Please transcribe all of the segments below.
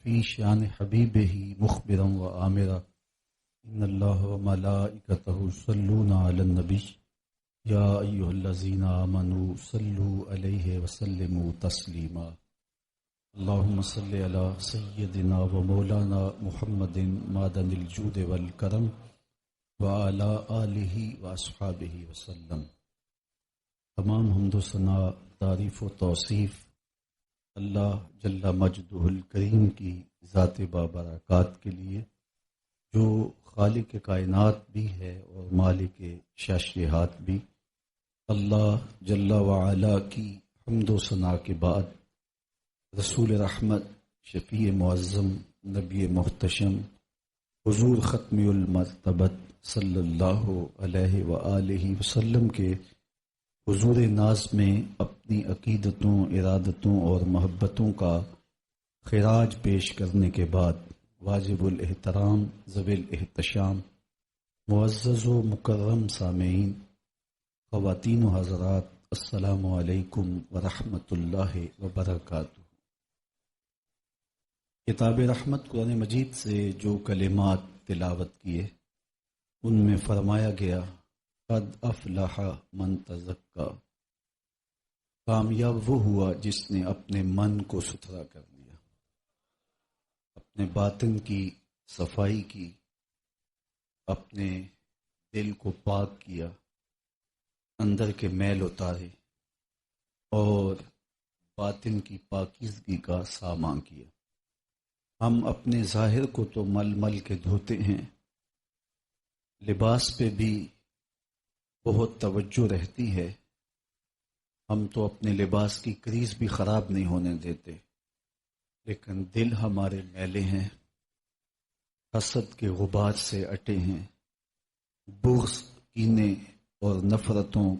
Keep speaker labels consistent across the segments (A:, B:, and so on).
A: فی شان حبیبہ مخبرا و آمرا ان اللہ و ملائکتہ یصلون علی النبی یا ایھا الذین آمنوا صلوا علیہ وسلموا تسلیما اللہم صل علی سیدنا و مولانا محمد معدن الجود والکرم وعلی آلہ و اصحابہ وسلم۔ تمام حمد و ثنا، تعریف و توصیف اللہ جل مجدہ الکریم کی ذات بابرکات کے لیے، جو خالق کائنات بھی ہے اور مالک شاشیہات بھی۔ اللہ جل وعلا کی حمد و ثنا کے بعد رسول رحمت، شفیع معظم، نبی محتشم، حضور ختم المرتبت صلی اللہ علیہ وآلہ وسلم کے حضور ناز میں اپنی عقیدتوں، ارادتوں اور محبتوں کا خراج پیش کرنے کے بعد واجب الاحترام، ذوی الاحتشام، معزز و مکرم سامعین، خواتین و حضرات، السلام علیکم ورحمۃ اللہ وبرکاتہ۔ کتاب رحمت قرآن مجید سے جو کلمات تلاوت کیے، ان میں فرمایا گیا قد افلح من تزکا، کامیاب وہ ہوا جس نے اپنے من کو ستھرا کر لیا، اپنے باطن کی صفائی کی، اپنے دل کو پاک کیا، اندر کے میل اتارے اور باطن کی پاکیزگی کا سامان کیا۔ ہم اپنے ظاہر کو تو مل مل کے دھوتے ہیں، لباس پہ بھی بہت توجہ رہتی ہے، ہم تو اپنے لباس کی کریز بھی خراب نہیں ہونے دیتے، لیکن دل ہمارے میلے ہیں، حسد کے غبار سے اٹے ہیں، بغض، کینے اور نفرتوں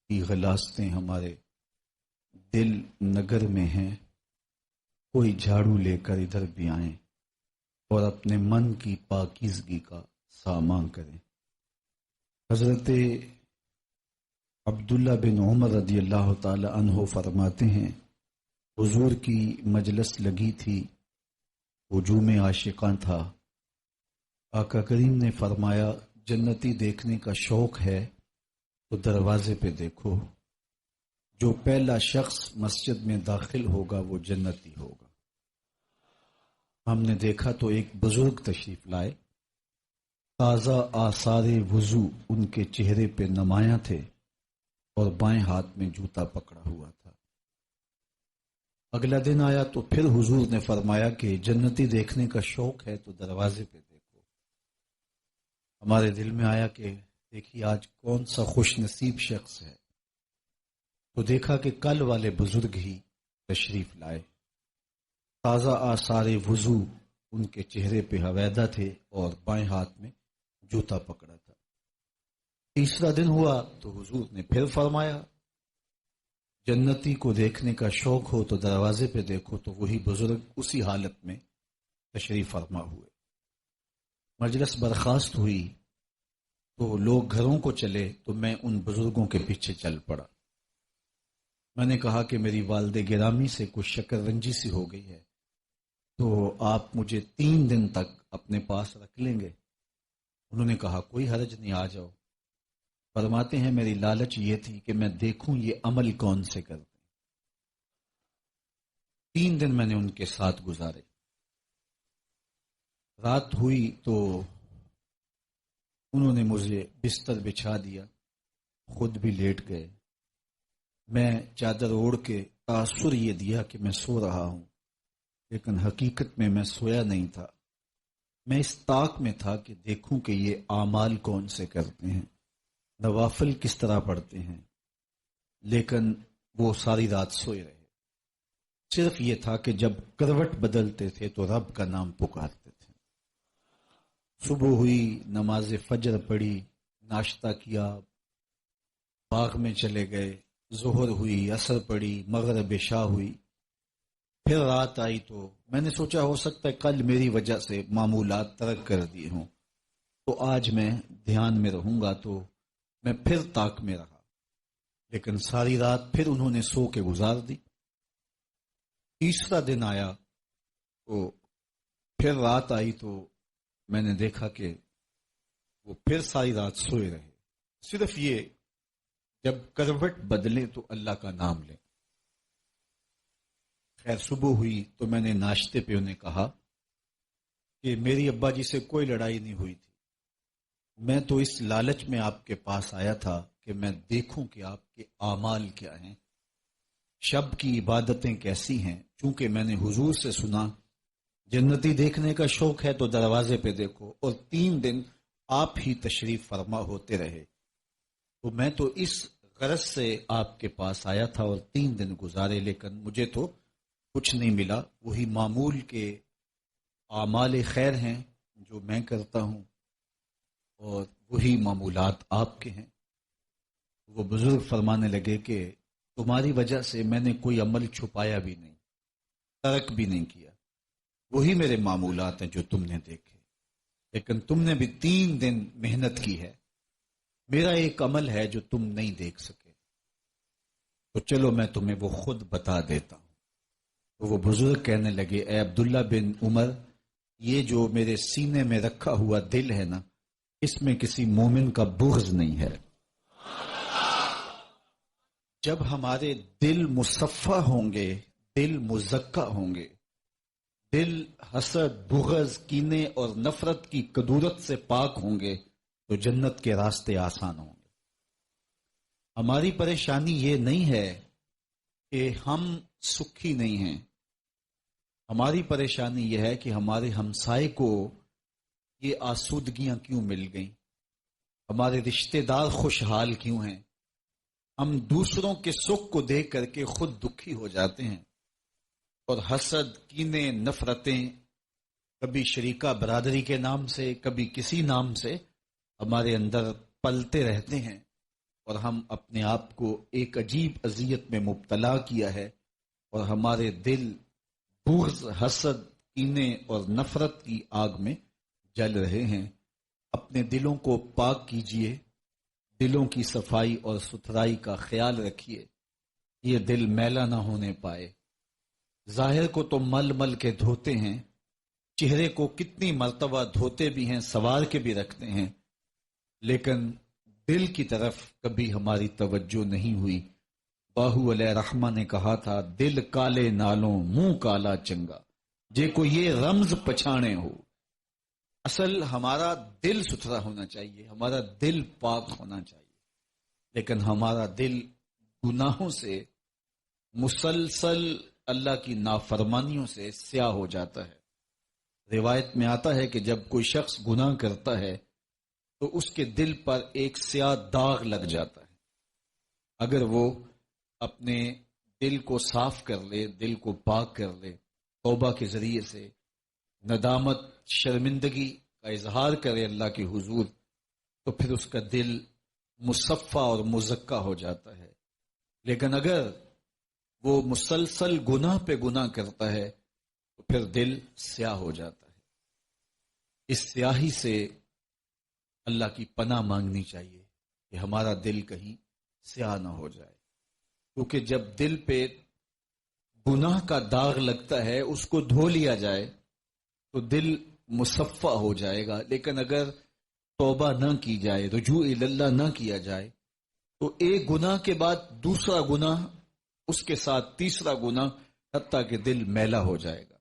A: کی غلاستیں ہمارے دل نگر میں ہیں۔ کوئی جھاڑو لے کر ادھر بھی آئیں اور اپنے من کی پاکیزگی کا سامان کریں۔ حضرت عبداللہ بن عمر رضی اللہ تعالی عنہ فرماتے ہیں، حضور کی مجلس لگی تھی، ہجوم عاشقاں تھا۔ آقا کریم نے فرمایا، جنتی دیکھنے کا شوق ہے تو دروازے پہ دیکھو، جو پہلا شخص مسجد میں داخل ہوگا وہ جنتی ہوگا۔ ہم نے دیکھا تو ایک بزرگ تشریف لائے، تازہ آثار وضو ان کے چہرے پہ نمایاں تھے اور بائیں ہاتھ میں جوتا پکڑا ہوا تھا۔ اگلا دن آیا تو پھر حضور نے فرمایا کہ جنتی دیکھنے کا شوق ہے تو دروازے پہ دیکھو۔ ہمارے دل میں آیا کہ دیکھیے آج کون سا خوش نصیب شخص ہے، تو دیکھا کہ کل والے بزرگ ہی تشریف لائے، تازہ آثار وضو ان کے چہرے پہ حویدہ تھے اور بائیں ہاتھ میں جوتا پکڑا تھا۔ تیسرا دن ہوا تو حضور نے پھر فرمایا، جنتی کو دیکھنے کا شوق ہو تو دروازے پہ دیکھو، تو وہی بزرگ اسی حالت میں تشریف فرما ہوئے۔ مجلس برخاست ہوئی تو لوگ گھروں کو چلے تو میں ان بزرگوں کے پیچھے چل پڑا۔ میں نے کہا کہ میری والد گرامی سے کچھ شکر رنجی سی ہو گئی ہے، تو آپ مجھے 3 دن تک اپنے پاس رکھ لیں گے؟ انہوں نے کہا کوئی حرج نہیں، آ جاؤ۔ فرماتے ہیں میری لالچ یہ تھی کہ میں دیکھوں یہ عمل کون سے کرتے۔ 3 دن میں نے ان کے ساتھ گزارے۔ رات ہوئی تو انہوں نے مجھے بستر بچھا دیا، خود بھی لیٹ گئے۔ میں چادر اوڑھ کے تاثر یہ دیا کہ میں سو رہا ہوں، لیکن حقیقت میں میں سویا نہیں تھا۔ میں اس طاق میں تھا کہ دیکھوں کہ یہ اعمال کون سے کرتے ہیں، نوافل کس طرح پڑھتے ہیں، لیکن وہ ساری رات سوئے رہے۔ صرف یہ تھا کہ جب کروٹ بدلتے تھے تو رب کا نام پکارتے تھے۔ صبح ہوئی، نماز فجر پڑھی، ناشتہ کیا، باغ میں چلے گئے، ظہر ہوئی، عصر پڑھی، مغرب عشاء ہوئی، پھر رات آئی تو میں نے سوچا ہو سکتا ہے کل میری وجہ سے معمولات ترک کر دیے ہوں، تو آج میں دھیان میں رہوں گا، تو میں پھر طاق میں رہا، لیکن ساری رات پھر انہوں نے سو کے گزار دی۔ تیسرا دن آیا تو پھر رات آئی تو میں نے دیکھا کہ وہ پھر ساری رات سوئے رہے. صرف یہ جب کروٹ بدلے تو اللہ کا نام لیں. خیر صبح ہوئی تو میں نے ناشتے پہ انہیں کہا کہ میری ابا جی سے کوئی لڑائی نہیں ہوئی تھی. میں تو اس لالچ میں آپ کے پاس آیا تھا کہ میں دیکھوں کہ آپ کے اعمال کیا ہیں، شب کی عبادتیں کیسی ہیں. چونکہ میں نے حضور سے سنا جنتی دیکھنے کا شوق ہے تو دروازے پہ دیکھو، اور 3 دن آپ ہی تشریف فرما ہوتے رہے. تو میں تو اس غرض سے آپ کے پاس آیا تھا اور 3 دن گزارے، لیکن مجھے تو کچھ نہیں ملا. وہی معمول کے اعمال خیر ہیں جو میں کرتا ہوں اور وہی معمولات آپ کے ہیں. وہ بزرگ فرمانے لگے کہ تمہاری وجہ سے میں نے کوئی عمل چھپایا بھی نہیں، ترک بھی نہیں کیا. وہی میرے معمولات ہیں جو تم نے دیکھے، لیکن تم نے بھی 3 دن محنت کی ہے. میرا ایک عمل ہے جو تم نہیں دیکھ سکے، تو چلو میں تمہیں وہ خود بتا دیتا ہوں. تو وہ بزرگ کہنے لگے اے عبداللہ بن عمر، یہ جو میرے سینے میں رکھا ہوا دل ہے نا، اس میں کسی مومن کا بغض نہیں ہے. جب ہمارے دل مصفہ ہوں گے، دل مزکہ ہوں گے، دل حسد، بغض، کینے اور نفرت کی کدورت سے پاک ہوں گے تو جنت کے راستے آسان ہوں گے. ہماری پریشانی یہ نہیں ہے کہ ہم سکھی نہیں ہیں. ہماری پریشانی یہ ہے کہ ہمارے ہمسائے کو یہ آسودگیاں کیوں مل گئیں، ہمارے رشتہ دار خوشحال کیوں ہیں. ہم دوسروں کے سکھ کو دیکھ کر کے خود دکھی ہو جاتے ہیں، اور حسد، کینے، نفرتیں کبھی شریکہ برادری کے نام سے، کبھی کسی نام سے ہمارے اندر پلتے رہتے ہیں، اور ہم اپنے آپ کو ایک عجیب اذیت میں مبتلا کیا ہے، اور ہمارے دل بغض، حسد، کینے اور نفرت کی آگ میں جل رہے ہیں. اپنے دلوں کو پاک کیجئے، دلوں کی صفائی اور ستھرائی کا خیال رکھیے. یہ دل میلا نہ ہونے پائے. ظاہر کو تو مل مل کے دھوتے ہیں، چہرے کو کتنی مرتبہ دھوتے بھی ہیں، سوار کے بھی رکھتے ہیں، لیکن دل کی طرف کبھی ہماری توجہ نہیں ہوئی. باہو علیہ رحمہ نے کہا تھا دل کالے نالوں منہ کالا چنگا، جے کو یہ رمز پچھانے ہو. اصل ہمارا دل ستھرا ہونا چاہیے، ہمارا دل پاک ہونا چاہیے، لیکن ہمارا دل گناہوں سے، مسلسل اللہ کی نافرمانیوں سے سیاہ ہو جاتا ہے. روایت میں آتا ہے کہ جب کوئی شخص گناہ کرتا ہے تو اس کے دل پر ایک سیاہ داغ لگ جاتا ہے. اگر وہ اپنے دل کو صاف کر لے، دل کو پاک کر لے، توبہ کے ذریعے سے ندامت، شرمندگی کا اظہار کرے اللہ کے حضور، تو پھر اس کا دل مصفہ اور مزکہ ہو جاتا ہے. لیکن اگر وہ مسلسل گناہ پہ گناہ کرتا ہے تو پھر دل سیاہ ہو جاتا ہے. اس سیاہی سے اللہ کی پناہ مانگنی چاہیے کہ ہمارا دل کہیں سیاہ نہ ہو جائے، کیونکہ جب دل پہ گناہ کا داغ لگتا ہے اس کو دھو لیا جائے تو دل مصفہ ہو جائے گا. لیکن اگر توبہ نہ کی جائے، رجوع اللہ نہ کیا جائے، تو ایک گناہ کے بعد دوسرا گناہ، اس کے ساتھ تیسرا گناہ، حتیٰ کہ دل میلا ہو جائے گا.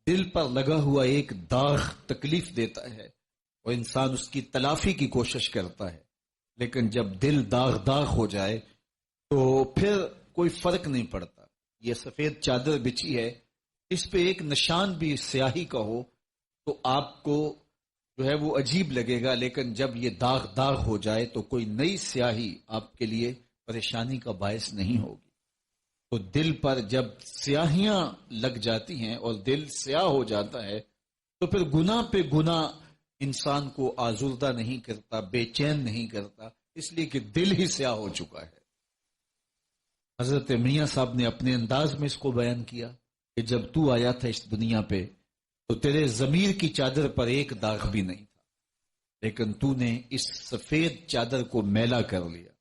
A: دل پر لگا ہوا ایک داغ تکلیف دیتا ہے اور انسان اس کی تلافی کی کوشش کرتا ہے، لیکن جب دل داغ ہو جائے تو پھر کوئی فرق نہیں پڑتا. یہ سفید چادر بچھی ہے، اس پہ ایک نشان بھی سیاہی کا ہو تو آپ کو جو ہے وہ عجیب لگے گا، لیکن جب یہ داغ ہو جائے تو کوئی نئی سیاہی آپ کے لیے پریشانی کا باعث نہیں ہوگی. تو دل پر جب سیاہیاں لگ جاتی ہیں اور دل سیاہ ہو جاتا ہے تو پھر گناہ پہ گناہ انسان کو آزردہ نہیں کرتا، بے چین نہیں کرتا، اس لیے کہ دل ہی سیاہ ہو چکا ہے. حضرت میاں صاحب نے اپنے انداز میں اس کو بیان کیا کہ جب تو آیا تھا اس دنیا پہ تو تیرے ضمیر کی چادر پر ایک داغ بھی نہیں تھا، لیکن تو نے اس سفید چادر کو میلا کر لیا.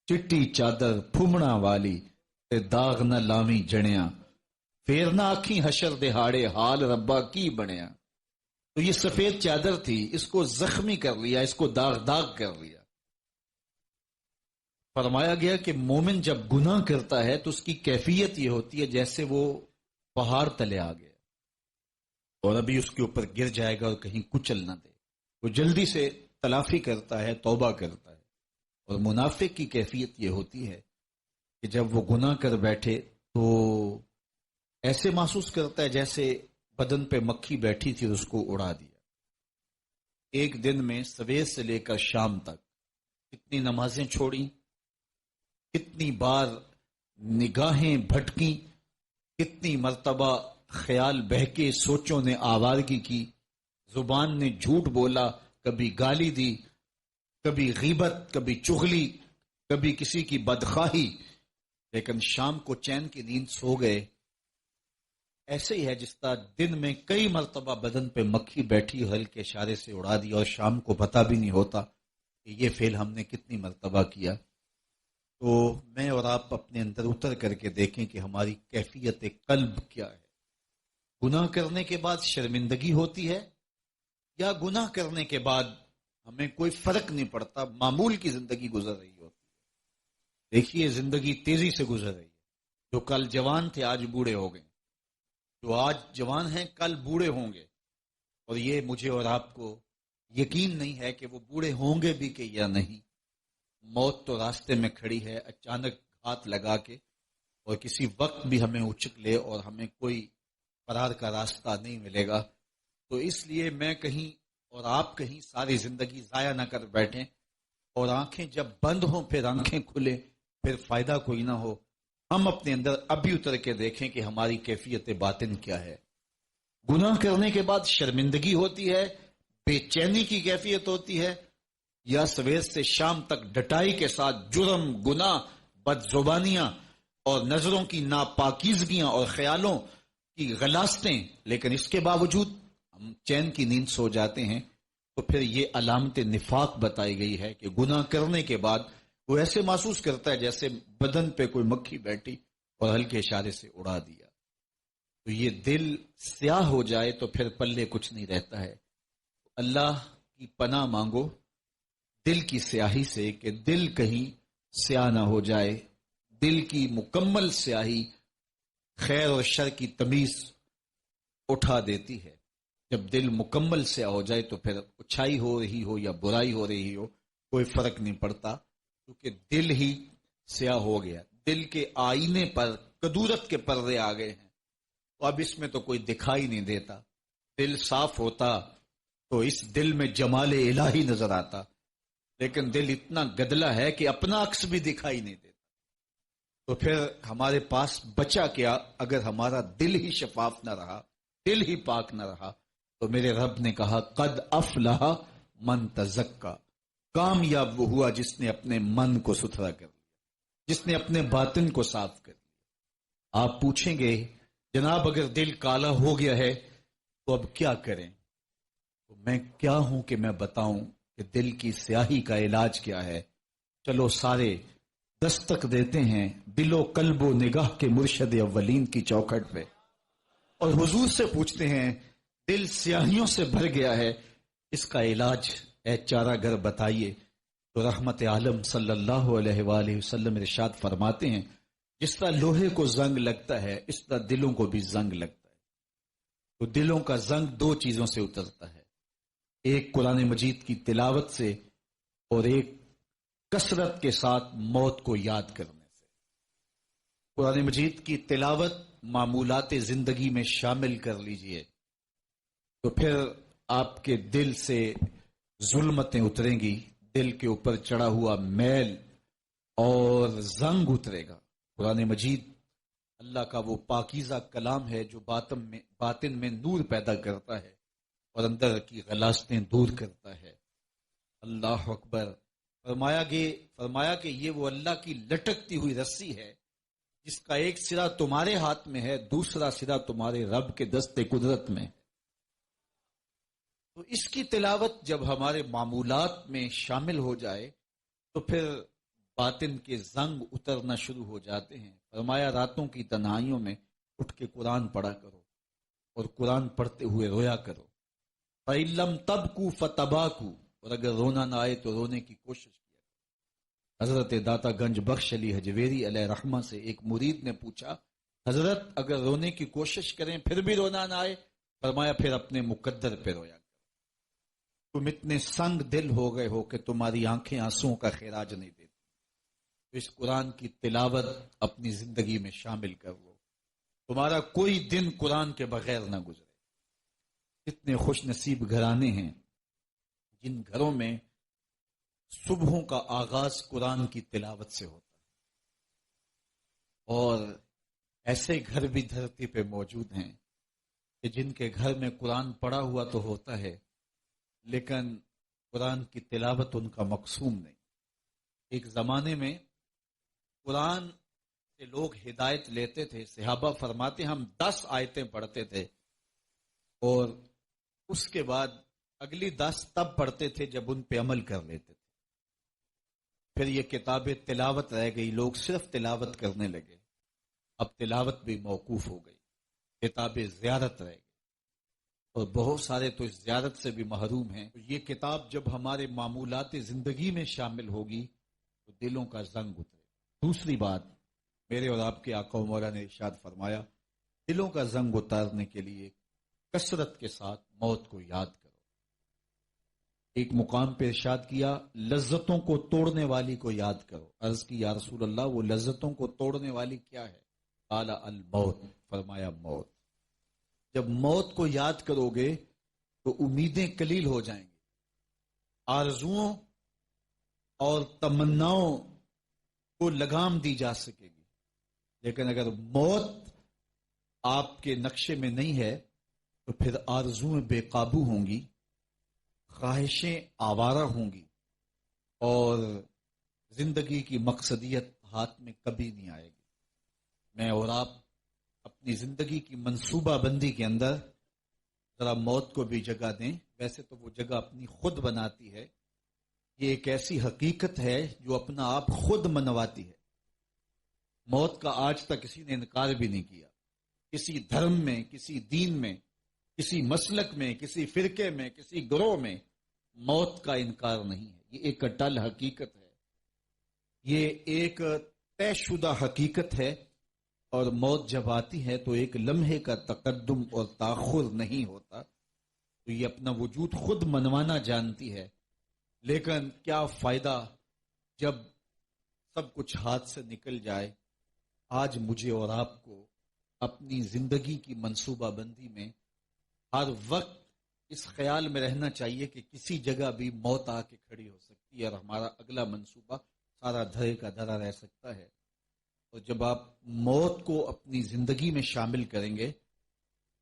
A: چٹی چادر پھمڑا والی تے داغ نہ لاویں جڑیاں،
B: پھر نہ آکھی حشر دہاڑے حال ربا کی بنیا. تو یہ سفید چادر تھی، اس کو زخمی کر لیا، اس کو داغ داغ کر لیا. فرمایا گیا کہ مومن جب گناہ کرتا ہے تو اس کی کیفیت یہ ہوتی ہے جیسے وہ پہاڑ تلے آ گیا اور ابھی اس کے اوپر گر جائے گا اور کہیں کچل نہ دے. وہ جلدی سے تلافی کرتا ہے، توبہ کرتا ہے. اور منافق کی کیفیت یہ ہوتی ہے کہ جب وہ گناہ کر بیٹھے تو ایسے محسوس کرتا ہے جیسے بدن پہ مکھی بیٹھی تھی اور اس کو اڑا دیا. ایک دن میں سویر سے لے کر شام تک کتنی نمازیں چھوڑی، کتنی بار نگاہیں بھٹکی، کتنی مرتبہ خیال بہکے، سوچوں نے آوارگی کی، زبان نے جھوٹ بولا، کبھی گالی دی، کبھی غیبت، کبھی چغلی، کبھی کسی کی بدخواہی. لیکن شام کو چین کی نیند سو گئے. ایسے ہی ہے جس طرح دن میں کئی مرتبہ بدن پہ مکھی بیٹھی ہلکے اشارے سے اڑا دی اور شام کو پتہ بھی نہیں ہوتا کہ یہ فعل ہم نے کتنی مرتبہ کیا. تو میں اور آپ اپنے اندر اتر کر کے دیکھیں کہ ہماری کیفیت قلب کیا ہے. گناہ کرنے کے بعد شرمندگی ہوتی ہے یا گناہ کرنے کے بعد ہمیں کوئی فرق نہیں پڑتا، معمول کی زندگی گزر رہی ہوتی ہے. دیکھیے زندگی تیزی سے گزر رہی ہے. جو کل جوان تھے آج بوڑھے ہو گئے، جو آج جوان ہیں کل بوڑھے ہوں گے. اور یہ مجھے اور آپ کو یقین نہیں ہے کہ وہ بوڑھے ہوں گے بھی کہ یا نہیں. موت تو راستے میں کھڑی ہے اچانک ہاتھ لگا کے، اور کسی وقت بھی ہمیں اچک لے اور ہمیں کوئی فرار کا راستہ نہیں ملے گا. تو اس لیے میں کہیں اور آپ کہیں ساری زندگی ضائع نہ کر بیٹھیں، اور آنکھیں جب بند ہوں پھر آنکھیں کھلے، پھر فائدہ کوئی نہ ہو. ہم اپنے اندر ابھی اتر کے دیکھیں کہ ہماری کیفیت باطن کیا ہے. گناہ کرنے کے بعد شرمندگی ہوتی ہے، بے چینی کی کیفیت ہوتی ہے، یا سویر سے شام تک ڈٹائی کے ساتھ جرم، گناہ، بد زبانیاں اور نظروں کی ناپاکیزگیاں اور خیالوں کی غلاستیں، لیکن اس کے باوجود ہم چین کی نیند سو جاتے ہیں. تو پھر یہ علامت نفاق بتائی گئی ہے کہ گناہ کرنے کے بعد وہ ایسے محسوس کرتا ہے جیسے بدن پہ کوئی مکھی بیٹھی اور ہلکے اشارے سے اڑا دیا. تو یہ دل سیاہ ہو جائے تو پھر پلے کچھ نہیں رہتا ہے. اللہ کی پناہ مانگو دل کی سیاہی سے کہ دل کہیں سیاہ نہ ہو جائے. دل کی مکمل سیاہی خیر اور شر کی تمیز اٹھا دیتی ہے. جب دل مکمل سیاہ ہو جائے تو پھر اچھائی ہو رہی ہو یا برائی ہو رہی ہو کوئی فرق نہیں پڑتا، کیونکہ دل ہی سیاہ ہو گیا. دل کے آئینے پر کدورت کے پردے آ گئے ہیں، تو اب اس میں تو کوئی دکھائی نہیں دیتا. دل صاف ہوتا تو اس دل میں جمال الہی نظر آتا، لیکن دل اتنا گدلا ہے کہ اپنا عکس بھی دکھائی نہیں دیتا. تو پھر ہمارے پاس بچا کیا اگر ہمارا دل ہی شفاف نہ رہا، دل ہی پاک نہ رہا. تو میرے رب نے کہا قد افلح من تزکا، کامیاب وہ ہوا جس نے اپنے من کو ستھرا کر لیا، جس نے اپنے باطن کو صاف کر لیا. آپ پوچھیں گے جناب اگر دل کالا ہو گیا ہے تو اب کیا کریں؟ تو میں کیا ہوں کہ میں بتاؤں کہ دل کی سیاہی کا علاج کیا ہے. چلو سارے دستک دیتے ہیں دل و قلب و نگاہ کے مرشد اولین کی چوکھٹ پہ، اور حضور سے پوچھتے ہیں دل سیاہیوں سے بھر گیا ہے، اس کا علاج اے چارہ گر بتائیے. تو رحمت عالم صلی اللہ علیہ وآلہ وسلم ارشاد فرماتے ہیں جس طرح لوہے کو زنگ لگتا ہے اس طرح دلوں کو بھی زنگ لگتا ہے. تو دلوں کا زنگ دو چیزوں سے اترتا ہے، ایک قرآن مجید کی تلاوت سے اور ایک کثرت کے ساتھ موت کو یاد کرنے سے. قرآن مجید کی تلاوت معمولات زندگی میں شامل کر لیجئے تو پھر آپ کے دل سے ظلمتیں اتریں گی، دل کے اوپر چڑھا ہوا میل اور زنگ اترے گا. قرآن مجید اللہ کا وہ پاکیزہ کلام ہے جو باطن میں نور پیدا کرتا ہے اور اندر کی غلاستیں دور کرتا ہے. اللہ اکبر. فرمایا کہ یہ وہ اللہ کی لٹکتی ہوئی رسی ہے جس کا ایک سرا تمہارے ہاتھ میں ہے، دوسرا سرا تمہارے رب کے دست قدرت میں. تو اس کی تلاوت جب ہمارے معمولات میں شامل ہو جائے تو پھر باطن کے زنگ اترنا شروع ہو جاتے ہیں. فرمایا راتوں کی تنہائیوں میں اٹھ کے قرآن پڑھا کرو اور قرآن پڑھتے ہوئے رویا کرو. فَإِلَّمْ تَبْكُوا فَتَبَاكُوا، اور اگر رونا نہ آئے تو رونے کی کوشش کیا. حضرت داتا گنج بخش علی حجویری علیہ رحمہ سے ایک مرید نے پوچھا، حضرت اگر رونے کی کوشش کریں پھر بھی رونا نہ آئے؟ فرمایا پھر اپنے مقدر پہ رویا کرو. تم اتنے سنگ دل ہو گئے ہو کہ تمہاری آنکھیں آنسوؤں کا خراج نہیں دیتی. تو اس قرآن کی تلاوت اپنی زندگی میں شامل کر لو، تمہارا کوئی دن قرآن کے بغیر نہ گزرے. کتنے خوش نصیب گھرانے ہیں جن گھروں میں صبحوں کا آغاز قرآن کی تلاوت سے ہوتا ہے، اور ایسے گھر بھی دھرتی پہ موجود ہیں کہ جن کے گھر میں قرآن پڑھا ہوا تو ہوتا ہے لیکن قرآن کی تلاوت ان کا مقصوم نہیں. ایک زمانے میں قرآن سے لوگ ہدایت لیتے تھے. صحابہ فرماتے ہم 10 آیتیں پڑھتے تھے اور اس کے بعد اگلی 10 تب پڑھتے تھے جب ان پہ عمل کر لیتے تھے. پھر یہ کتاب تلاوت رہ گئی، لوگ صرف تلاوت کرنے لگے. اب تلاوت بھی موقوف ہو گئی، کتاب زیارت رہ گئی، اور بہت سارے تو اس زیارت سے بھی محروم ہیں. تو یہ کتاب جب ہمارے معمولات زندگی میں شامل ہوگی تو دلوں کا زنگ اترے. دوسری بات، میرے اور آپ کے آقا و مولا نے ارشاد فرمایا، دلوں کا زنگ اتارنے کے لیے کثرت کے ساتھ موت کو یاد کرو. ایک مقام پہ ارشاد کیا، لذتوں کو توڑنے والی کو یاد کرو. عرض کی یا رسول اللہ وہ لذتوں کو توڑنے والی کیا ہے؟ قال الموت، فرمایا موت. جب موت کو یاد کرو گے تو امیدیں قلیل ہو جائیں گی، آرزوؤں اور تمناؤں کو لگام دی جا سکے گی. لیکن اگر موت آپ کے نقشے میں نہیں ہے تو پھر آرزویں بے قابو ہوں گی، خواہشیں آوارہ ہوں گی، اور زندگی کی مقصدیت ہاتھ میں کبھی نہیں آئے گی. میں اور آپ اپنی زندگی کی منصوبہ بندی کے اندر ذرا موت کو بھی جگہ دیں. ویسے تو وہ جگہ اپنی خود بناتی ہے، یہ ایک ایسی حقیقت ہے جو اپنا آپ خود منواتی ہے. موت کا آج تک کسی نے انکار بھی نہیں کیا. کسی دھرم میں، کسی دین میں، کسی مسلک میں، کسی فرقے میں، کسی گروہ میں موت کا انکار نہیں ہے. یہ ایک اٹل حقیقت ہے، یہ ایک طے شدہ حقیقت ہے. اور موت جب آتی ہے تو ایک لمحے کا تقدم اور تاخر نہیں ہوتا. تو یہ اپنا وجود خود منوانا جانتی ہے. لیکن کیا فائدہ جب سب کچھ ہاتھ سے نکل جائے. آج مجھے اور آپ کو اپنی زندگی کی منصوبہ بندی میں ہر وقت اس خیال میں رہنا چاہیے کہ کسی جگہ بھی موت آ کے کھڑی ہو سکتی ہے اور ہمارا اگلا منصوبہ سارا دھرے کا دھرا رہ سکتا ہے. اور جب آپ موت کو اپنی زندگی میں شامل کریں گے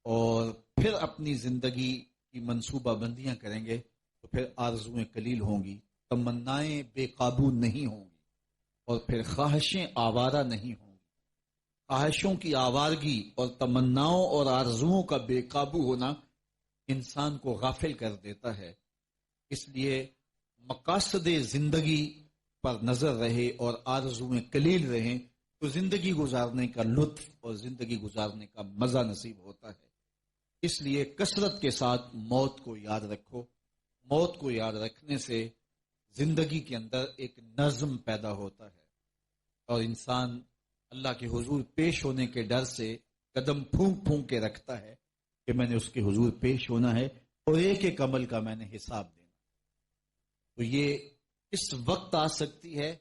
B: اور پھر اپنی زندگی کی منصوبہ بندیاں کریں گے تو پھر آرزویں قلیل ہوں گی، تمنائیں بے قابو نہیں ہوں گی، اور پھر خواہشیں آوارہ نہیں ہوں گی. خواہشوں کی آوارگی اور تمناؤں اور آرزوؤں کا بے قابو ہونا انسان کو غافل کر دیتا ہے. اس لیے مقاصد زندگی پر نظر رہے اور آرزویں قلیل رہیں تو زندگی گزارنے کا لطف اور زندگی گزارنے کا مزہ نصیب ہوتا ہے. اس لیے کثرت کے ساتھ موت کو یاد رکھو. موت کو یاد رکھنے سے زندگی کے اندر ایک نظم پیدا ہوتا ہے اور انسان اللہ کے حضور پیش ہونے کے ڈر سے قدم پھونک پھونک کے رکھتا ہے کہ میں نے اس کے حضور پیش ہونا ہے اور ایک ایک عمل کا میں نے حساب دینا. تو یہ اس وقت آ سکتی ہے،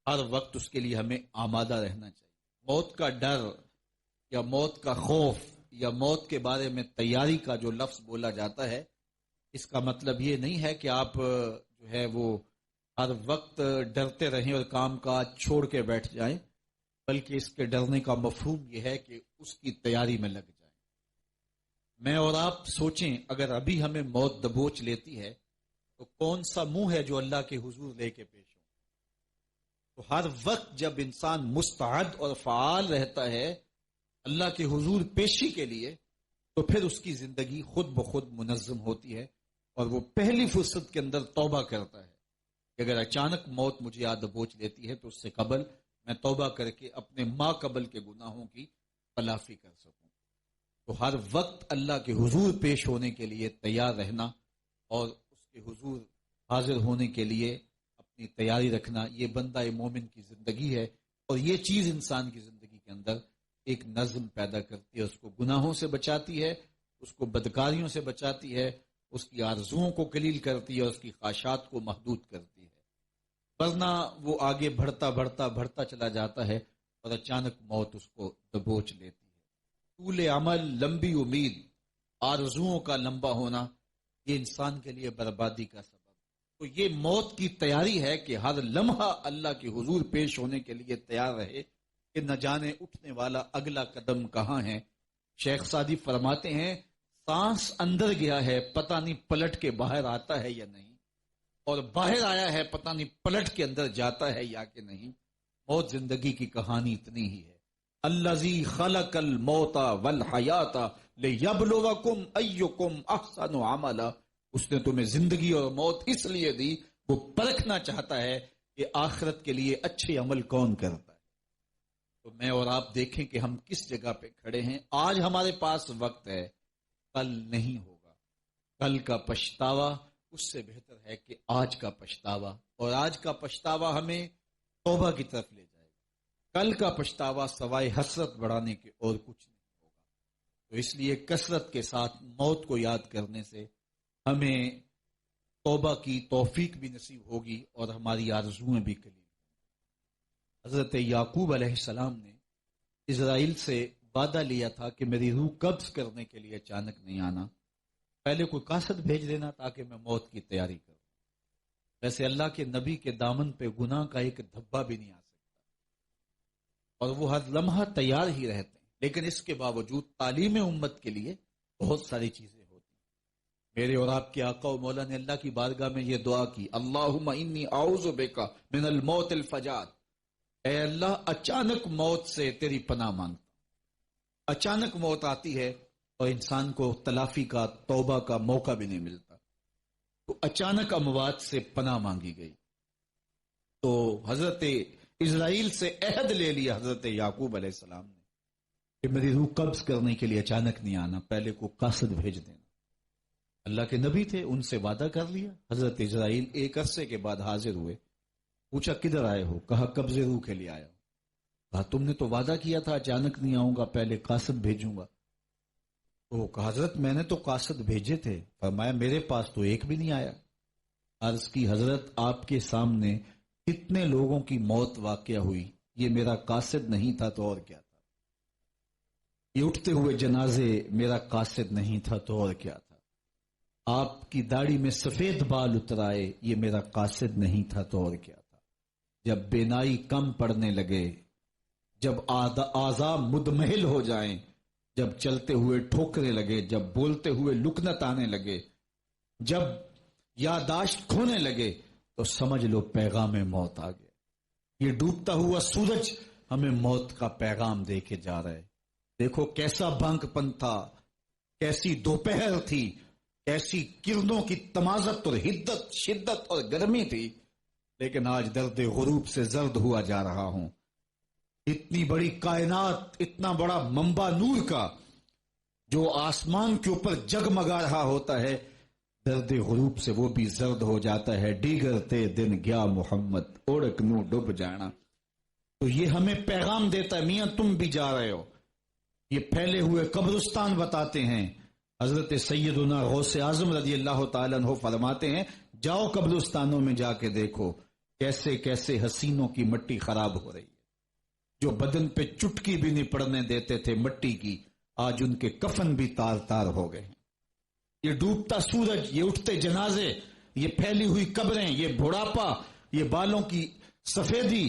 B: ہر وقت اس کے لیے ہمیں آمادہ رہنا چاہیے. موت کا ڈر یا موت کا خوف یا موت کے بارے میں تیاری کا جو لفظ بولا جاتا ہے، اس کا مطلب یہ نہیں ہے کہ آپ جو ہے وہ ہر وقت ڈرتے رہیں اور کام کاج چھوڑ کے بیٹھ جائیں، بلکہ اس کے ڈرنے کا مفہوم یہ ہے کہ اس کی تیاری میں لگ جائیں. میں اور آپ سوچیں اگر ابھی ہمیں موت دبوچ لیتی ہے تو کون سا منہ ہے جو اللہ کے حضور لے کے پیش ہو. تو ہر وقت جب انسان مستعد اور فعال رہتا ہے اللہ کے حضور پیشی کے لیے تو پھر اس کی زندگی خود بخود منظم ہوتی ہے اور وہ پہلی فرصت کے اندر توبہ کرتا ہے کہ اگر اچانک موت مجھے یاد دبوچ لیتی ہے تو اس سے قبل میں توبہ کر کے اپنے ما قبل کے گناہوں کی تلافی کر سکوں. تو ہر وقت اللہ کے حضور پیش ہونے کے لیے تیار رہنا اور اس کے حضور حاضر ہونے کے لیے اپنی تیاری رکھنا، یہ بندہ مومن کی زندگی ہے. اور یہ چیز انسان کی زندگی کے اندر ایک نظم پیدا کرتی ہے، اس کو گناہوں سے بچاتی ہے، اس کو بدکاریوں سے بچاتی ہے، اس کی آرزوؤں کو قلیل کرتی ہے اور اس کی خواہشات کو محدود کرتی ہے. ورنہ وہ آگے بڑھتا چلا جاتا ہے اور اچانک موت اس کو دبوچ لیتی ہے. طول عمل، لمبی امید، آرزوؤں کا لمبا ہونا، یہ انسان کے لیے بربادی کا سبب. تو یہ موت کی تیاری ہے کہ ہر لمحہ اللہ کے حضور پیش ہونے کے لیے تیار رہے کہ نہ جانے اٹھنے والا اگلا قدم کہاں ہے. شیخ سعدی فرماتے ہیں سانس اندر گیا ہے پتہ نہیں پلٹ کے باہر آتا ہے یا نہیں، اور باہر آیا ہے پتہ نہیں پلٹ کے اندر جاتا ہے یا کہ نہیں. موت زندگی کی کہانی اتنی ہی ہے. الذی خلق الموت والحیات لیبلوکم ایکم احسن عملا. اس نے تمہیں زندگی اور موت اس لیے دی، وہ پرکھنا چاہتا ہے کہ آخرت کے لیے اچھے عمل کون کرتا ہے. تو میں اور آپ دیکھیں کہ ہم کس جگہ پہ کھڑے ہیں. آج ہمارے پاس وقت ہے، کل نہیں ہوگا. کل کا پچھتاوا اس سے بہتر ہے کہ آج کا پچھتاوا، اور آج کا پچھتاوا ہمیں توبہ کی طرف لے جائے گا. کل کا پچھتاوا سوائے حسرت بڑھانے کے اور کچھ نہیں ہوگا. تو اس لیے کثرت کے ساتھ موت کو یاد کرنے سے ہمیں توبہ کی توفیق بھی نصیب ہوگی اور ہماری آرزویں بھی قلیل. حضرت یعقوب علیہ السلام نے اسرائیل سے وعدہ لیا تھا کہ میری روح قبض کرنے کے لیے اچانک نہیں آنا، پہلے کوئی قاصد بھیج دینا تاکہ میں موت کی تیاری کروں. ویسے اللہ کے نبی کے دامن پہ گناہ کا ایک دھبا بھی نہیں آ سکتا اور وہ ہر لمحہ تیار ہی رہتے ہیں. لیکن اس کے باوجود تعلیم امت کے لیے بہت ساری چیزیں ہوتی ہیں. میرے اور آپ کے آقا و مولا نے اللہ کی بارگاہ میں یہ دعا کی، اللہم انی اعوذ بک من الموت الفجاۃ. اے اللہ اچانک موت سے تیری پناہ مانگتا. اچانک موت آتی ہے اور انسان کو تلافی کا، توبہ کا موقع بھی نہیں ملتا. تو اچانک اموات سے پناہ مانگی گئی. تو حضرت اسرائیل سے عہد لے لیا حضرت یعقوب علیہ السلام نے کہ میری روح قبض کرنے کے لیے اچانک نہیں آنا، پہلے کو قاصد بھیج دینا. اللہ کے نبی تھے، ان سے وعدہ کر لیا. حضرت اسرائیل ایک عرصے کے بعد حاضر ہوئے. پوچھا کدھر آئے ہو؟ کہا قبض روح کے لیے آیا ہوں. کہا تم نے تو وعدہ کیا تھا اچانک نہیں آؤں گا، پہلے قاصد بھیجوں گا. تو کہا حضرت میں نے تو قاصد بھیجے تھے. فرمایا میرے پاس تو ایک بھی نہیں آیا. عرض کی حضرت آپ کے سامنے کتنے لوگوں کی موت واقع ہوئی، یہ میرا قاصد نہیں تھا تو اور کیا تھا. یہ اٹھتے ہوئے جنازے میرا قاصد نہیں تھا تو اور کیا تھا. آپ کی داڑھی میں سفید بال اترائے، یہ میرا قاصد نہیں تھا تو اور کیا تھا. جب بینائی کم پڑنے لگے، جب اعضاء مدمحل ہو جائیں، جب چلتے ہوئے ٹھوکرے لگے، جب بولتے ہوئے لکنت آنے لگے، جب یادداشت کھونے لگے، تو سمجھ لو پیغام موت آ گیا. یہ ڈوبتا ہوا سورج ہمیں موت کا پیغام دے کے جا رہا ہے. دیکھو کیسا بھنک پن تھا، کیسی دوپہر تھی، کیسی کرنوں کی تمازت اور حدت، شدت اور گرمی تھی. لیکن آج درد غروب سے زرد ہوا جا رہا ہوں. اتنی بڑی کائنات، اتنا بڑا منبع نور کا جو آسمان کے اوپر جگمگا رہا ہوتا ہے، درد غروب سے وہ بھی زرد ہو جاتا ہے. دیگر تے دن گیا محمد اوڑک نو ڈوب جانا. تو یہ ہمیں پیغام دیتا ہے میاں تم بھی جا رہے ہو. یہ پھیلے ہوئے قبرستان بتاتے ہیں. حضرت سیدنا غوث اعظم رضی اللہ تعالیٰ عنہ فرماتے ہیں جاؤ قبرستانوں میں جا کے دیکھو کیسے کیسے حسینوں کی مٹی خراب ہو رہی ہے. جو بدن پہ چٹکی بھی نہیں پڑنے دیتے تھے مٹی کی، آج ان کے کفن بھی تار تار ہو گئے. یہ ڈوبتا سورج، یہ اٹھتے جنازے، یہ پھیلی ہوئی قبریں، یہ بڑھاپا، یہ بالوں کی سفیدی،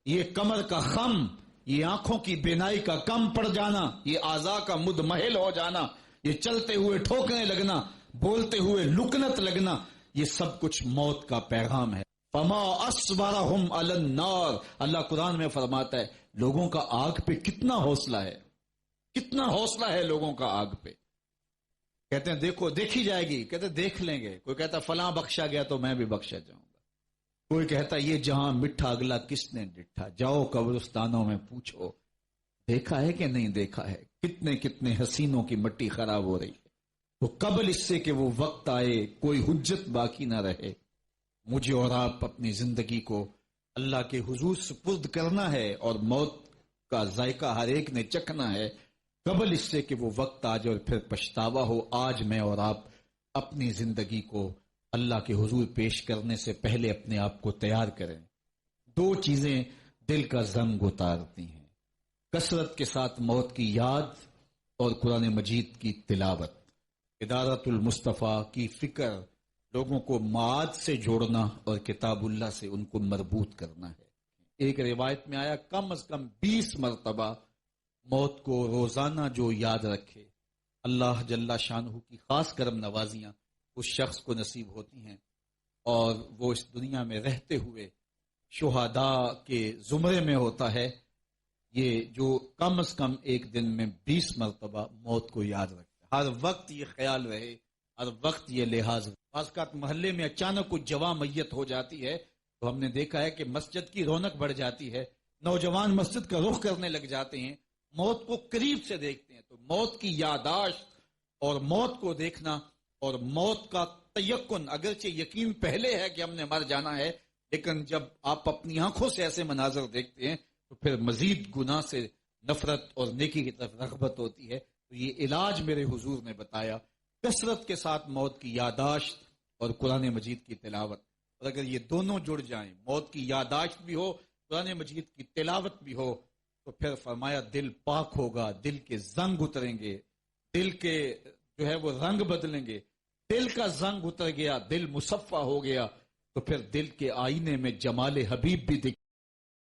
B: یہ کمر کا خم، یہ آنکھوں کی بینائی کا کم پڑ جانا، یہ اعضاء کا مدمحل ہو جانا، یہ چلتے ہوئے ٹھوکنے لگنا، بولتے ہوئے لکنت لگنا، یہ سب کچھ موت کا پیغام ہے. فما اصبرہم علی النار. اللہ قرآن میں فرماتا ہے لوگوں کا آگ پہ کتنا حوصلہ ہے، کتنا حوصلہ ہے لوگوں کا آگ پہ. کہتے ہیں دیکھو دیکھی جائے گی، کہتے ہیں دیکھ لیں گے. کوئی کہتا فلاں بخشا گیا تو میں بھی بخشا جاؤں گا. کوئی کہتا یہ جہاں مٹھا اگلا کس نے ڈٹھا. جاؤ قبرستانوں میں پوچھو دیکھا ہے کہ نہیں دیکھا ہے. کتنے کتنے حسینوں کی مٹی خراب ہو رہی ہے. تو قبل اس سے کہ وہ وقت آئے کوئی حجت باقی نہ رہے، مجھے اور آپ اپنی زندگی کو اللہ کے حضور سپرد کرنا ہے، اور موت کا ذائقہ ہر ایک نے چکھنا ہے قبل اس سے کہ وہ وقت آ جائے اور پھر پچھتاوا ہو. آج میں اور آپ اپنی زندگی کو اللہ کے حضور پیش کرنے سے پہلے اپنے آپ کو تیار کریں. دو چیزیں دل کا زنگ اتارتی ہیں، کثرت کے ساتھ موت کی یاد اور قرآن مجید کی تلاوت. ادارت المصطفیٰ کی فکر لوگوں کو معاد سے جوڑنا اور کتاب اللہ سے ان کو مربوط کرنا ہے. ایک روایت میں آیا کم از کم 20 مرتبہ موت کو روزانہ جو یاد رکھے، اللہ جل شانہ کی خاص کرم نوازیاں اس شخص کو نصیب ہوتی ہیں، اور وہ اس دنیا میں رہتے ہوئے شہداء کے زمرے میں ہوتا ہے. یہ جو کم از کم ایک دن میں 20 مرتبہ موت کو یاد رکھے، ہر وقت یہ خیال رہے، ہر وقت یہ لحاظ. بعض اوقات محلے میں اچانک کچھ جواں میت ہو جاتی ہے تو ہم نے دیکھا ہے کہ مسجد کی رونق بڑھ جاتی ہے، نوجوان مسجد کا رخ کرنے لگ جاتے ہیں، موت کو قریب سے دیکھتے ہیں. تو موت کی یاداشت اور موت کو دیکھنا اور موت کا تیقن، اگرچہ یقین پہلے ہے کہ ہم نے مر جانا ہے، لیکن جب آپ اپنی آنکھوں سے ایسے مناظر دیکھتے ہیں تو پھر مزید گناہ سے نفرت اور نیکی کی طرف رغبت ہوتی ہے. تو یہ علاج میرے حضور نے بتایا، کثرت کے ساتھ موت کی یاداشت اور قرآن مجید کی تلاوت. اور اگر یہ دونوں جڑ جائیں، موت کی یاداشت بھی ہو، قرآن مجید کی تلاوت بھی ہو، تو پھر فرمایا دل پاک ہوگا، دل کے زنگ اتریں گے، دل کے جو ہے وہ رنگ بدلیں گے. دل کا زنگ اتر گیا، دل مصفہ ہو گیا، تو پھر دل کے آئینے میں جمال حبیب بھی دکھ